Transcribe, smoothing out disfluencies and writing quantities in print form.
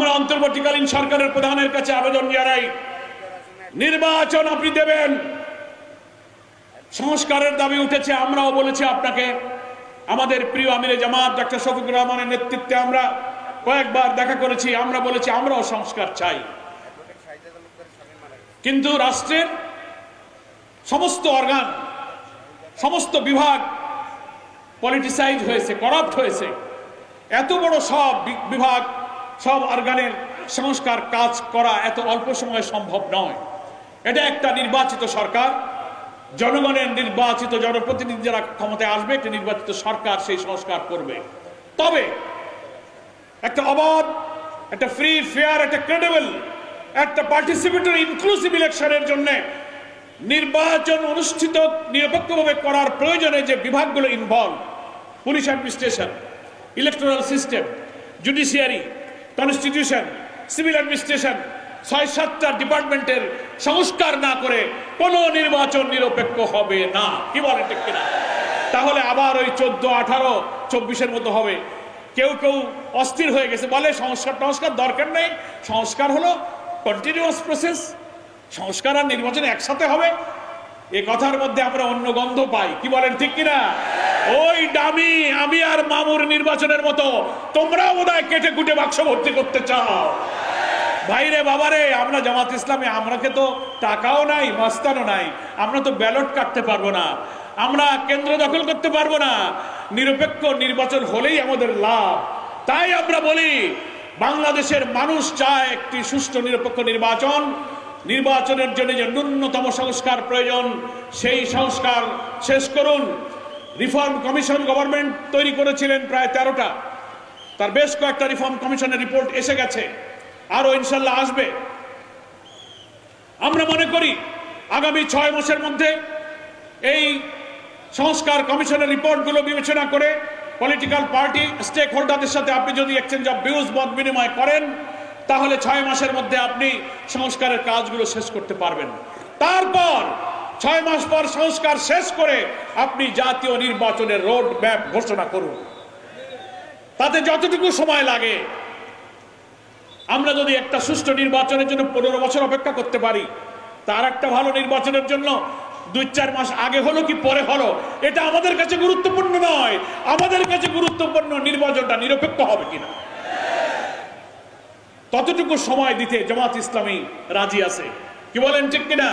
আমরা অন্তর্বর্তীকালীন সরকারের প্রধানের কাছে আবেদন জানাই, নির্বাচন আপনি দেবেন। সংস্কারের দাবি উঠেছে, আমরাও বলেছি আপনাকে। আমাদের প্রিয় আমিরে জামাত ডক্টর শফিকুর রহমানের নেতৃত্বে আমরা কয়েকবার দেখা করেছি, আমরা বলেছি আমরাও সংস্কার চাই। কিন্তু রাষ্ট্রের সমস্ত অর্গান, সমস্ত বিভাগ পলিটিসাইজ হয়েছে, করাপ্ট হয়েছে। এত বড় সব বিভাগ, সব অর্গানের সংস্কার কাজ করা এত অল্প সময়ে সম্ভব নয়। এটা একটা নির্বাচিত সরকার, জনগণের নির্বাচিত জনপ্রতিনিধি যারা ক্ষমতায় আসবে, একটা নির্বাচিত সরকার সেই সংস্কার করবে। তবে একটা অবাধ, একটা ফ্রি, ফেয়ার, একটা ক্রেডিবল, একটা পার্টিসিপেটরি ইনক্লুসিভ ইলেকশনের জন্য নির্বাচন অনুষ্ঠিত নিরপেক্ষভাবে করার প্রয়োজনে যে বিভাগগুলো involve, police administration, electoral system, judiciary, constitution, civil administration, ৬-৭টা ডিপার্টমেন্টের সংস্কার না করে কোনো নির্বাচন নিরপেক্ষ হবে না। কি বলেন ঠিক কিনা? তাহলে আবার ওই 14, 18, 24-এর মতো হবে। কেউ কেউ অস্থির হয়ে গেছে, বলে সংস্কার দরকার নেই, সংস্কার হলো কন্টিনিউয়াস প্রসেস, সংস্কার আর নির্বাচন একসাথে হবে। এ কথার মধ্যে আমরা অন্য গন্ধ পাই। কি বলেন ঠিক কিনা? ওই ডামি আমি আর মামুর নির্বাচনের মতো তোমরাও বোধহয় কেটে কুটে বাক্স ভর্তি করতে চাও। ভাইরে বাবারে, আমরা জামাত ইসলামে, আমরাকে তো টাকাও নাই, মস্তানও নাই, আমরা তো ব্যালট কাটতে পারবো না, আমরা কেন্দ্র দখল করতে পারবো না। নিরপেক্ষ নির্বাচন হলেই আমাদের লাভ। তাই আমরা বলি, বাংলাদেশের মানুষ চায় একটি সুষ্ঠু নিরপেক্ষ নির্বাচন। নির্বাচনের জন্য যে ন্যূনতম সংস্কার প্রয়োজন, সেই সংস্কার শেষ করুন। রিফর্ম কমিশন গভর্নমেন্ট তৈরি করেছিলেন প্রায় 13টা, তার বেশ কয়েকটা রিফর্ম কমিশনের রিপোর্ট এসে গেছে, আরো ইনশাল্লাহ আসবে। আমরা মনে করি আগামী 6 মাসের মধ্যে এই সংস্কার কমিশনের রিপোর্টগুলো বিবেচনা করে পলিটিক্যাল পার্টি স্টেক হোল্ডারদের সাথে আপনি যদি এক্সচেঞ্জ অফ ভিউজ, মত বিনিময় করেন, তাহলে 6 মাসের মধ্যে আপনি সংস্কারের কাজগুলো শেষ করতে পারবেন। তারপর 6 মাস পর সংস্কার শেষ করে আপনি জাতীয় নির্বাচনের রোড ম্যাপ ঘোষণা করুন। তাতে যতটুকু সময় লাগে, আমরা যদি একটা সুষ্ঠু নির্বাচনের জন্য 15 বছর অপেক্ষা করতে পারি, তার একটা ভালো নির্বাচনের জন্য 2-4 মাস আগে হলো কি পরে হলো, এটা আমাদের কাছে গুরুত্বপূর্ণ নয়। আমাদের কাছে গুরুত্বপূর্ণ নির্বাচনটা নিরপেক্ষ হবে কিনা। ততটুকু সময় দিতে জামাত ইসলামী রাজি আছে। কি বলেন ঠিক কিনা?